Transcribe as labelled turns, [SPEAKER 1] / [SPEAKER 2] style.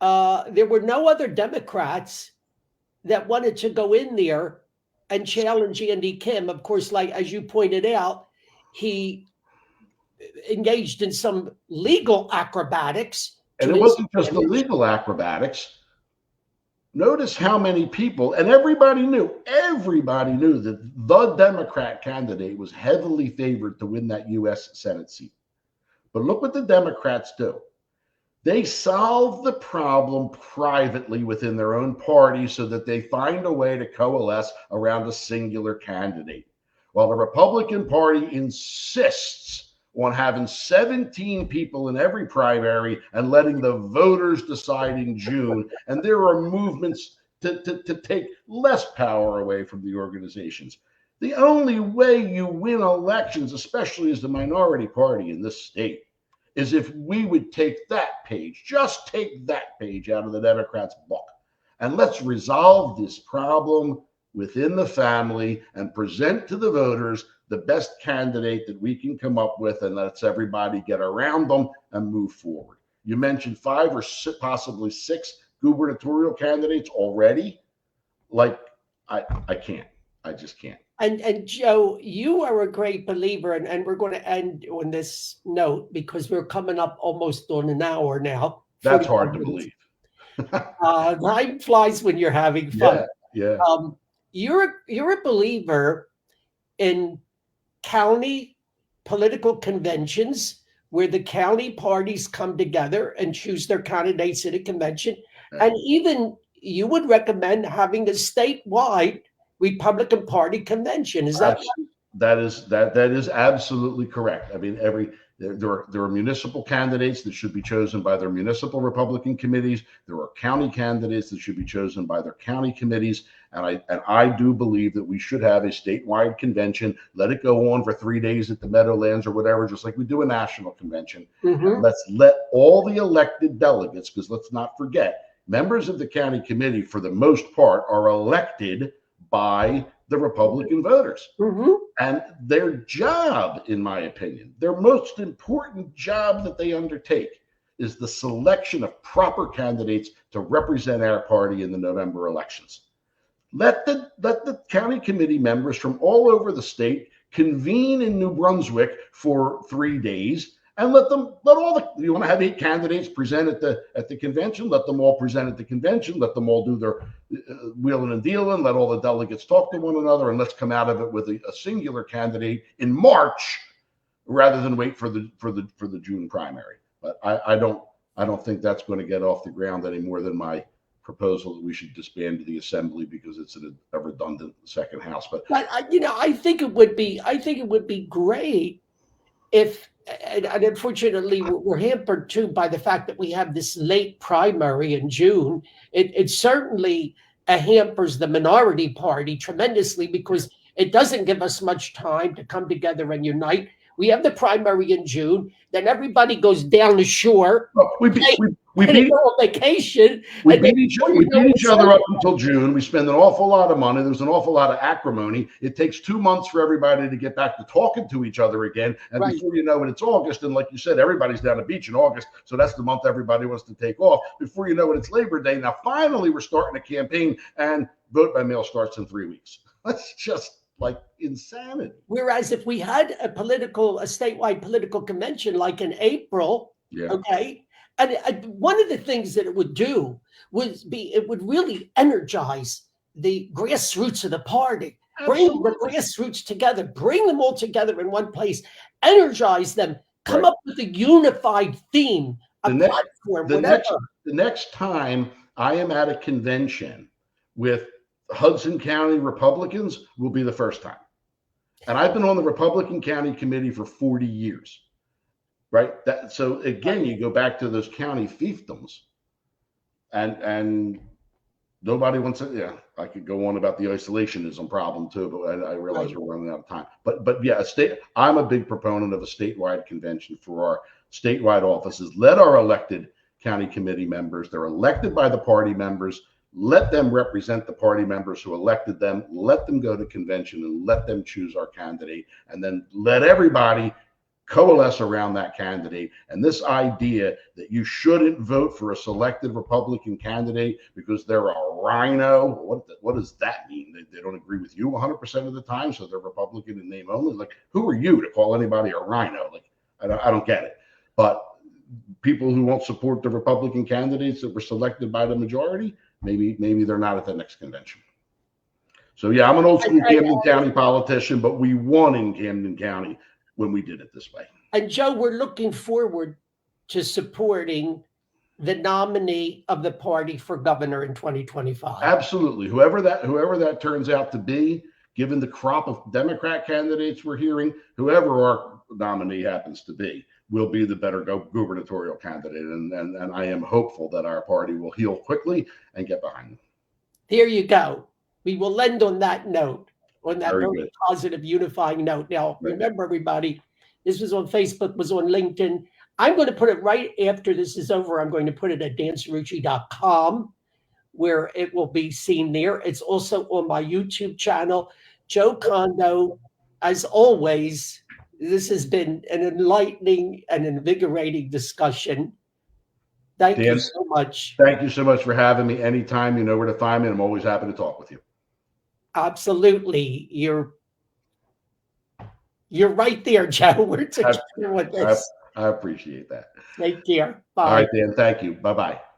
[SPEAKER 1] there were no other Democrats that wanted to go in there and challenge Andy Kim. Of course, like as you pointed out, he engaged in some legal acrobatics.
[SPEAKER 2] And it wasn't just the legal acrobatics. Notice how many people, and everybody knew that the Democrat candidate was heavily favored to win that U.S. Senate seat. But look what the Democrats do. They solve the problem privately within their own party so that they find a way to coalesce around a singular candidate. While the Republican Party insists on having 17 people in every primary and letting the voters decide in June. And there are movements to take less power away from the organizations. The only way you win elections, especially as the minority party in this state, is if we would take that page, just take that page out of the Democrats' book. And let's resolve this problem within the family and present to the voters the best candidate that we can come up with, and let's everybody get around them and move forward. You mentioned 5 or possibly 6 gubernatorial candidates already. Like, I can't. I just can't.
[SPEAKER 1] And Joe, you are a great believer, and we're going to end on this note because we're coming up almost on an hour now.
[SPEAKER 2] That's hard to believe.
[SPEAKER 1] Time flies when you're having fun.
[SPEAKER 2] Yeah.
[SPEAKER 1] You're a believer in county political conventions where the county parties come together and choose their candidates at a convention. And even you would recommend having a statewide Republican Party convention. Is that right?
[SPEAKER 2] That is absolutely correct. I mean, there are municipal candidates that should be chosen by their municipal Republican committees. There are county candidates that should be chosen by their county committees. And I do believe that we should have a statewide convention. Let it go on for 3 days at the Meadowlands or whatever, just like we do a national convention. Mm-hmm. Let's let all the elected delegates, because let's not forget, members of the county committee, for the most part, are elected by the Republican voters. Mm-hmm. And their job, in my opinion, their most important job that they undertake is the selection of proper candidates to represent our party in the November elections. Let the county committee members from all over the state convene in New Brunswick for 3 days and you want to have 8 candidates present at the convention, let them all present at the convention, let them all do their wheeling and dealing, let all the delegates talk to one another, and let's come out of it with a singular candidate in March rather than wait for the June primary. But I don't think that's going to get off the ground any more than my proposal that we should disband the assembly because it's a redundant second house. But
[SPEAKER 1] I think it would be great if, and unfortunately we're hampered too by the fact that we have this late primary in June. It certainly hampers the minority party tremendously because it doesn't give us much time to come together and unite. We have the primary in June, then everybody goes down the shore.
[SPEAKER 2] We beat
[SPEAKER 1] on vacation.
[SPEAKER 2] We beat each other up until June. We spend an awful lot of money. There's an awful lot of acrimony. It takes 2 months for everybody to get back to talking to each other again. And before you know it, it's August. And like you said, everybody's down the beach in August. So that's the month everybody wants to take off. Before you know it, it's Labor Day. Now, finally, we're starting a campaign, and vote by mail starts in 3 weeks. That's just like insanity.
[SPEAKER 1] Whereas if we had a statewide political convention like in April, okay, and one of the things that it would do it would really energize the grassroots of the party. Absolutely. Bring the grassroots together, bring them all together in one place, energize them, come up with a unified theme, platform, whatever.
[SPEAKER 2] The next time I am at a convention with Hudson County Republicans will be the first time. And I've been on the Republican County Committee for 40 years, right? So again, you go back to those county fiefdoms and nobody wants to, I could go on about the isolationism problem too, but I realize we're running out of time. But yeah, I'm a big proponent of a statewide convention for our statewide offices. Let our elected county committee members, they're elected by the party members, let them represent the party members who elected them, let them go to convention and let them choose our candidate, and then let everybody coalesce around that candidate. And this idea that you shouldn't vote for a selected Republican candidate because they're a rhino, what does that mean? They don't agree with you 100% of the time, so they're Republican in name only. Like, who are you to call anybody a rhino? Like, I don't get it. But people who won't support the Republican candidates that were selected by the majority, maybe they're not at the next convention. So yeah, I'm an old school Camden County politician, but we won in Camden County when we did it this way.
[SPEAKER 1] And Joe, we're looking forward to supporting the nominee of the party for governor in 2025.
[SPEAKER 2] Absolutely. Whoever that turns out to be, given the crop of Democrat candidates we're hearing, whoever our nominee happens to be, will be the better gubernatorial candidate. And I am hopeful that our party will heal quickly and get behind them.
[SPEAKER 1] There you go. We will end on that note, on that very positive, unifying note. Now, remember, everybody, this was on Facebook, was on LinkedIn. I'm going to put it right after this is over. I'm going to put it at dancerucci.com, where it will be seen there. It's also on my YouTube channel, Joe Condo. As always, this has been an enlightening and invigorating discussion. Thank you so much.
[SPEAKER 2] Thank you so much for having me. Anytime, you know where to find me. I'm always happy to talk with you.
[SPEAKER 1] Absolutely. You're right there, Joe. We're together with this.
[SPEAKER 2] I appreciate that.
[SPEAKER 1] Take care. Bye.
[SPEAKER 2] All right, Dan. Thank you. Bye-bye.